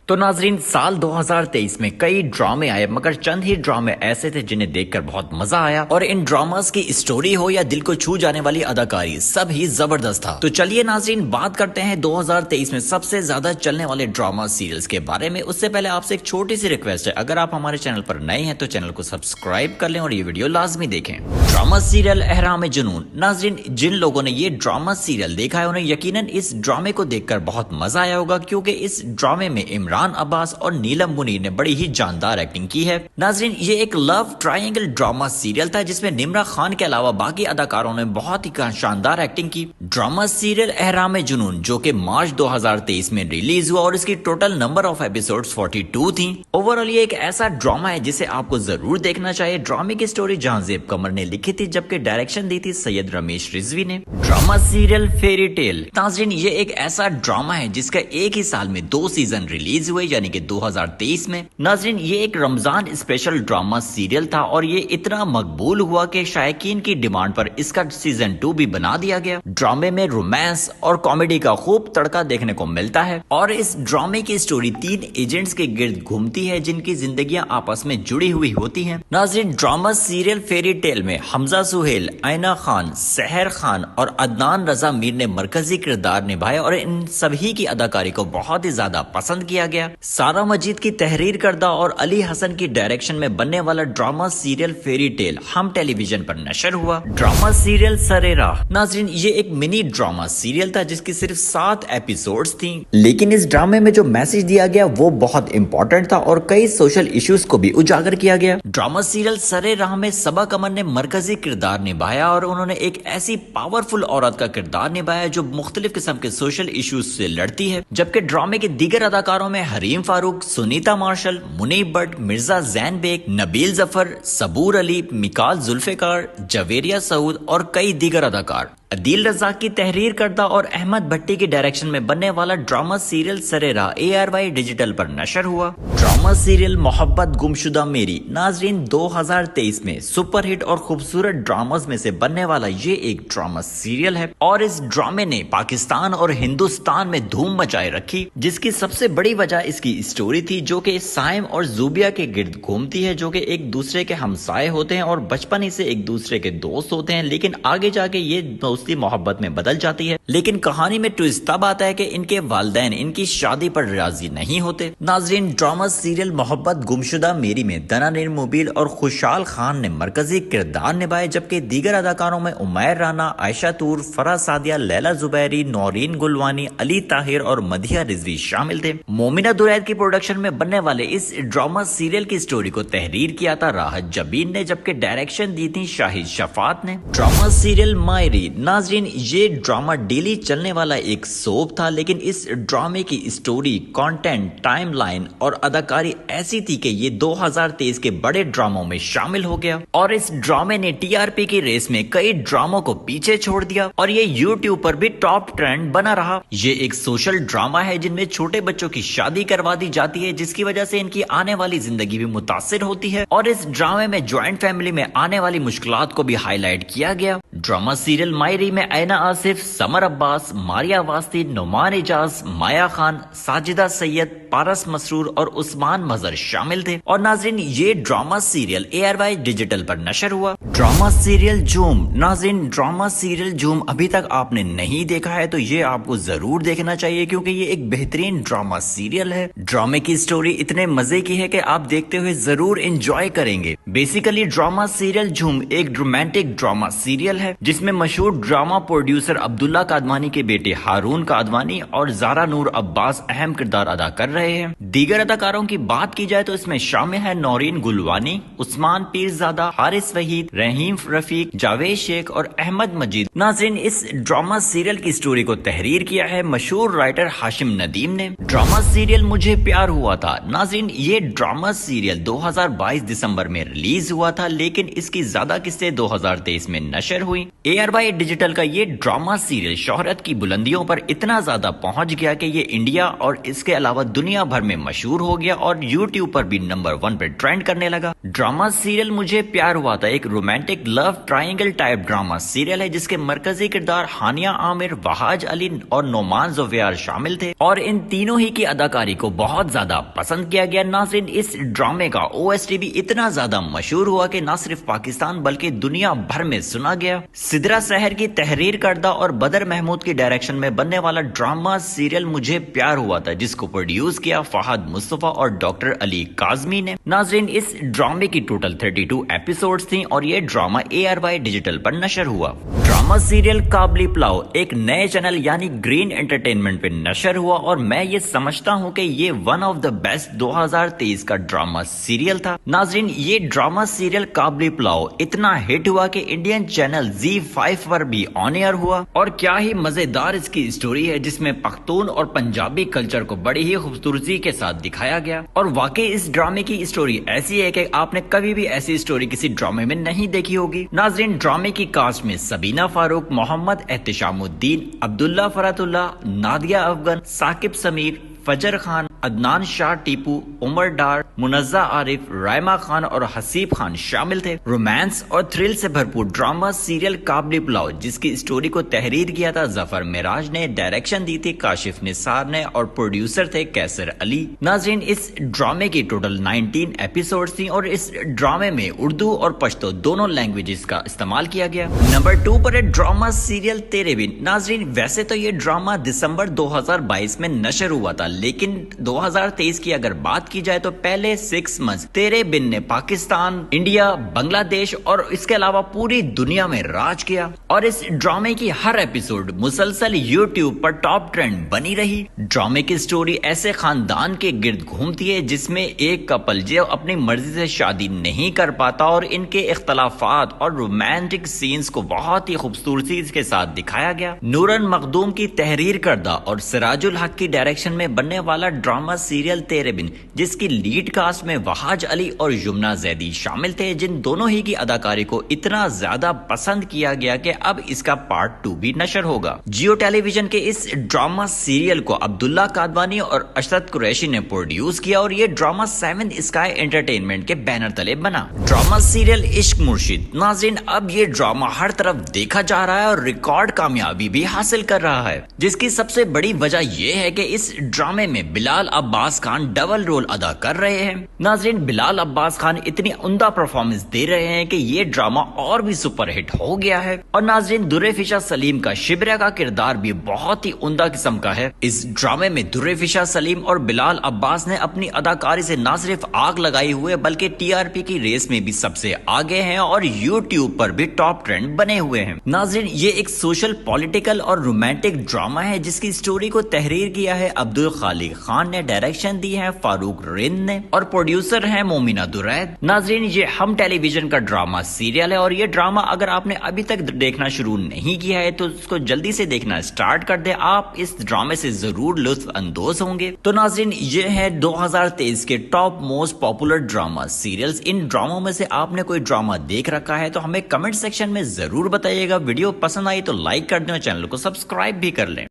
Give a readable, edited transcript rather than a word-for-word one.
تو ناظرین سال 2023 میں کئی ڈرامے آئے مگر چند ہی ڈرامے ایسے تھے جنہیں دیکھ کر بہت مزہ آیا اور ان ڈراماز کی اسٹوری ہو یا دل کو چھو جانے والی اداکاری سب ہی زبردست تھا۔ تو چلیے ناظرین بات کرتے ہیں 2023 میں سب سے زیادہ چلنے والے ڈراما سیریلز کے بارے میں۔ اس سے پہلے آپ سے ایک چھوٹی سی ریکویسٹ ہے، اگر آپ ہمارے چینل پر نئے ہیں تو چینل کو سبسکرائب کر لیں اور یہ ویڈیو لازمی دیکھیں۔ ڈراما سیریل احرام جنون۔ ناظرین جن لوگوں نے یہ ڈراما سیریل دیکھا ہے انہیں یقیناً اس ڈرامے کو دیکھ کر بہت مزہ آیا ہوگا، کیونکہ اس ڈرامے میں عمران عباس اور نیلم منیر نے بڑی ہی جاندار ایکٹنگ کی ہے۔ ناظرین یہ ایک لو ٹرائنگل ڈراما سیریل تھا جس میں نمرا خان کے علاوہ باقی اداکاروں نے بہت ہی شاندار ایکٹنگ کی۔ ڈراما سیریل احرام جنون جو کہ مارچ 2023 میں ریلیز ہوا اور اس کی ٹوٹل نمبر آف ایپیسوڈز 42 تھیں۔ اوورآل یہ ایک ایسا ڈراما ہے جسے آپ کو ضرور دیکھنا چاہیے۔ ڈرامے کی سٹوری جہانزیب قمر نے لکھی تھی جبکہ ڈائریکشن دی تھی سید رمیش رضوی نے۔ Drama serial fairy tale. ناظرین یہ ایک ایسا ڈراما ہے جس کا ایک ہی سال میں 2 سیزن ریلیز ہوئے یعنی کہ 2023 میں۔ ناظرین یہ ایک رمضان اسپیشل ڈراما سیریل تھا اور یہ اتنا مقبول ہوا کہ شائقین کی ڈیمانڈ پر اس کا سیزن 2 بھی بنا دیا گیا۔ ڈرامے میں رومانس اور کامیڈی کا خوب تڑکا دیکھنے کو ملتا ہے اور اس ڈرامے کی سٹوری 3 ایجنٹس کے گرد گھومتی ہے جن کی زندگیاں آپس میں جڑی ہوئی ہوتی ہیں۔ ناظرین ڈراما سیریل فیری ٹیل میں حمزہ سہیل، آئینہ خان، سحر خان اور عدنان رضا میر نے مرکزی کردار نبھائے اور ان سبھی کی اداکاری کو بہت ہی زیادہ پسند کیا گیا۔ سارا مجید کی تحریر کردہ اور علی حسن کی ڈائریکشن میں بننے والا ڈراما سیریل فیری ٹیل ہم ٹیلی ویژن پر نشر ہوا۔ ڈراما سیریل سرے راہ۔ ناظرین یہ ایک منی ڈراما سیریل تھا جس کی صرف 7 ایپیسوڈز تھیں، لیکن اس ڈرامے میں جو میسج دیا گیا وہ بہت امپورٹنٹ تھا اور کئی سوشل ایشوز کو بھی اجاگر کیا گیا۔ ڈراما سیریل سرے راہ میں صبا قمر نے مرکزی کردار نبھایا اور انہوں نے ایک ایسی پاورفل عورت کا کردار نبھایا جو مختلف قسم کے سوشل ایشوز سے لڑتی ہے، جبکہ ڈرامے کے دیگر اداکاروں میں حریم فاروق، سنیتا مارشل، منیب بٹ، مرزا زین بیگ، نبیل ظفر، صبور علی، میکال ذوالفقار، جویریہ سعود اور کئی دیگر اداکار۔ عدیل رزاق کی تحریر کردہ اور احمد بھٹی کی ڈائریکشن میں بننے والا ڈراما سیریل سرے راہ ARY ڈیجیٹل پر نشر ہوا۔ ڈراما سیریل محبت گمشدہ میری۔ ناظرین 2023 میں سپر ہٹ اور خوبصورت ڈراماز میں سے بننے والا یہ ایک ڈراما سیریل ہے اور اس ڈرامے نے پاکستان اور ہندوستان میں دھوم مچائے رکھی، جس کی سب سے بڑی وجہ اس کی اسٹوری تھی جو کہ سائم اور زوبیا کے گرد گھومتی ہے، جو کہ ایک دوسرے کے ہمسائے ہوتے ہیں اور بچپن ہی سے ایک دوسرے کے دوست ہوتے ہیں، لیکن آگے جا کے یہ دوستی محبت میں بدل جاتی ہے۔ لیکن کہانی میں ٹویسٹ تب آتا ہے کہ ان کے والدین ان کی شادی پر راضی نہیں ہوتے۔ ناظرین ڈراما سیریل محبت گمشدہ میری میں دنا نرموبیل اور خوشحال خان نے مرکزی کردار نبھائے، جبکہ دیگر اداکاروں میں عمیر رانا، عائشہ طور، فرح سعدیہ، لیلا زبیری، نورین گلوانی، علی طاہر اور مدیحہ رضوی شامل تھے۔ مومنہ درید کی پروڈکشن میں بننے والے اس ڈراما سیریل کی سٹوری کو تحریر کیا تھا راحت جبین نے، جبکہ ڈائریکشن دی تھی شاہد شفاعت نے۔ Drama serial Mairi. ناظرین یہ ڈراما ڈیلی چلنے والا ایک سوپ تھا، لیکن اس ڈرامے کی اسٹوری، کانٹینٹ، ٹائم لائن اور اداکاری ایسی تھی کہ یہ 2023 کے بڑے ڈراموں میں شامل ہو گیا اور اس ڈرامے نے TRP کی ریس میں کئی ڈراموں کو پیچھے چھوڑ دیا اور یہ یوٹیوب پر بھی ٹاپ ٹرینڈ بنا رہا۔ یہ ایک سوشل ڈراما ہے جن میں چھوٹے بچوں کی شادی کروا دی جاتی ہے جس کی وجہ سے ان کی آنے والی زندگی بھی متاثر ہوتی ہے اور اس ڈرامے میں جوائنٹ فیملی میں آنے والی مشکلات کو بھی ہائی لائٹ کیا گیا۔ ڈراما سیریل مائری میں اینا آصف، سمر عباس، ماریا واسطی، نعمان اجاز، مایا خان، ساجدہ سید، پارس مسرور اور عثمان مظہر شامل تھے۔ اور ناظرین یہ ڈراما سیریل ARY ڈیجیٹل پر نشر ہوا۔ ڈراما سیریل جھوم۔ ناظرین ڈراما سیریل جھوم ابھی تک آپ نے نہیں دیکھا ہے تو یہ آپ کو ضرور دیکھنا چاہیے کیونکہ یہ ایک بہترین ڈراما سیریل ہے۔ ڈرامے کی سٹوری اتنے مزے کی ہے کہ آپ دیکھتے ہوئے ضرور انجوائے کریں گے۔ بیسیکلی ڈراما سیریل جھوم ایک رومانٹک ڈراما سیریل ہے جس میں مشہور ڈراما پروڈیوسر عبداللہ قادوانی کے بیٹے ہارون قادوانی اور زارا نور عباس اہم کردار ادا کر رہے ہیں۔ دیگر اداکاروں کی بات کی جائے تو اس میں شامل ہے نورین گلوانی، عثمان پیرزادہ، حارث وحید، رحیم رفیق، جاوید شیخ اور احمد مجید۔ ناظرین اس ڈراما سیریل کی سٹوری کو تحریر کیا ہے مشہور رائٹر ہاشم ندیم نے۔ ڈراما سیریل مجھے پیار ہوا تھا۔ ناظرین یہ ڈراما سیریل 2022 دسمبر میں ریلیز ہوا تھا لیکن اس کی زیادہ قسطیں 2023 میں نشر ہوئی۔ ARY ڈیجیٹل ڈیجیٹل کا یہ ڈراما سیریل شہرت کی بلندیوں پر اتنا زیادہ پہنچ گیا کہ یہ انڈیا اور اس کے علاوہ دنیا بھر میں مشہور ہو گیا اور یوٹیوب پر بھی نمبر 1 پہ ٹرینڈ کرنے لگا۔ ڈراما سیریل مجھے پیار ہوا تھا ایک رومانٹک لو ٹرائنگل ٹائپ ڈراما سیریل ہے جس کے مرکزی کردار ہانیہ عامر، وہاج علی اور نعمان ذوالفقار شامل تھے اور ان تینوں ہی کی اداکاری کو بہت زیادہ پسند کیا گیا۔ ناظرین، اس ڈرامے کا OST بھی اتنا زیادہ مشہور ہوا کہ نہ صرف پاکستان بلکہ دنیا بھر میں سنا گیا۔ سدرا سحر کی تحریر کردہ اور بدر محمود کی ڈائریکشن میں بننے والا ڈراما سیریل مجھے پیار ہوا تھا جس کو پروڈیوس کیا فہد مصطفیٰ اور ڈاکٹر علی کاظمی نے۔ ناظرین، اس ڈرامے کی ٹوٹل 32 ایپیسوڈز تھیں اور یہ ڈراما ARY ڈیجیٹل پر نشر ہوا۔ ڈراما سیریل کابلی پلاؤ ایک نئے چینل یعنی گرین انٹرٹینمنٹ پہ نشر ہوا اور میں یہ سمجھتا ہوں کہ یہ ون آف دا بیسٹ 2023 کا ڈراما سیریل تھا۔ ناظرین، یہ ڈراما سیریل کابلی پلاؤ اتنا ہٹ ہوا کہ انڈین چینل ZEE5 پر بھی آن ایئر ہوا اور کیا ہی مزیدار اس کی اسٹوری ہے جس میں پختون اور پنجابی کلچر کو بڑی ہی خوبصورتی کے ساتھ دکھایا گیا اور واقعی اس ڈرامے کی اسٹوری ایسی ہے کہ آپ نے کبھی بھی ایسی اسٹوری کسی ڈرامے میں نہیں دیکھی ہوگی۔ ناظرین، ڈرامے کی کاسٹ میں سبینہ فاروق، محمد احتشام الدین، عبداللہ فرات اللہ، نادیہ افغان، ثاقب سمیر، فجر خان، عدنان شاہ ٹیپو، عمر ڈار، منزہ عارف، رائمہ خان اور حسیب خان شامل تھے۔ رومانس اور تھرل سے بھرپور ڈراما سیریل کابلی پلاؤ جس کی اسٹوری کو تحریر کیا تھا ظفر معراج نے، ڈائریکشن دی تھی کاشف نثار نے اور پروڈیوسر تھے کیسر علی۔ ناظرین، اس ڈرامے کی ٹوٹل 19 ایپیسوڈز تھیں اور اس ڈرامے میں اردو اور پشتو دونوں لینگویجز کا استعمال کیا گیا۔ نمبر 2 پر ہے ڈراما سیریل تیرے بن۔ ناظرین، ویسے تو یہ ڈراما دسمبر 2022 میں نشر ہوا تھا لیکن 2023 کی اگر بات کی جائے تو پہلے 6 منتھ تیرے بن نے پاکستان، انڈیا، بنگلہ دیش اور اس کے علاوہ پوری دنیا میں راج کیا اور اس ڈرامے کی ہر ایپیسوڈ مسلسل یوٹیوب پر ٹاپ ٹرینڈ بنی رہی۔ ڈرامے کی سٹوری ایسے خاندان کے گرد گھومتی ہے جس میں ایک کپل جو اپنی مرضی سے شادی نہیں کر پاتا اور ان کے اختلافات اور رومانٹک سینز کو بہت ہی خوبصورتی کے ساتھ دکھایا گیا۔ نورن مخدوم کی تحریر کردہ اور سراج الحق کی ڈائریکشن میں بننے والا ڈراما سیریل تیرے بن جس کی لیڈ کاسٹ میں وہاج علی اور یمنا زیدی شامل تھے جن دونوں ہی کی اداکاری کو اتنا زیادہ پسند کیا گیا کہ اب اس کا پارٹ 2 بھی نشر ہوگا۔ جیو ٹیلی ویژن کے اس ڈراما سیریل کو عبداللہ قادوانی اور اشرت قریشی نے پروڈیوس کیا اور یہ ڈراما 7 اسکائی انٹرٹینمنٹ کے بینر تلے بنا۔ ڈراما سیریل عشق مرشد۔ ناظرین، اب یہ ڈراما ہر طرف دیکھا جا رہا ہے اور ریکارڈ کامیابی بھی حاصل کر رہا ہے جس کی سب سے بڑی وجہ یہ ہے کہ اس ڈرامے میں بلال عباس خان ڈبل رول ادا کر رہے ہیں۔ ناظرین، بلال عباس خان اتنی عمدہ پرفارمنس دے رہے ہیں کہ یہ ڈراما اور بھی سپر ہٹ ہو گیا ہے اور ناظرین، درے فشا سلیم کا شبرہ کا کردار بھی بہت ہی عمدہ قسم کا ہے۔ اس ڈرامے میں درے فشا سلیم اور بلال عباس نے اپنی اداکاری سے نہ صرف آگ لگائی ہوئے بلکہ TRP کی ریس میں بھی سب سے آگے ہیں اور یوٹیوب پر بھی ٹاپ ٹرینڈ بنے ہوئے ہیں۔ ناظرین، یہ ایک سوشل پولیٹیکل اور رومانٹک ڈراما ہے جس کی اسٹوری کو تحریر کیا ہے عبدالخالق خان نے، ڈائریکشن دی ہے فاروق رند نے اور پروڈیوسر ہیں مومنہ درید۔ ناظرین، یہ ہم ٹیلی ویژن کا ڈراما سیریل ہے اور یہ ڈراما اگر آپ نے ابھی تک دیکھنا شروع نہیں کیا ہے تو اس کو جلدی سے دیکھنا سٹارٹ کر دیں، آپ اس ڈرامے سے ضرور لطف اندوز ہوں گے۔ تو ناظرین، یہ ہے 2023 کے top most popular drama serials. ان ڈراموں میں سے آپ نے کوئی ڈراما دیکھ رکھا ہے تو ہمیں کمنٹ سیکشن میں ضرور بتائیے گا۔ ویڈیو پسند آئی تو لائک کر دیں اور چینل کو سبسکرائب بھی کر لیں۔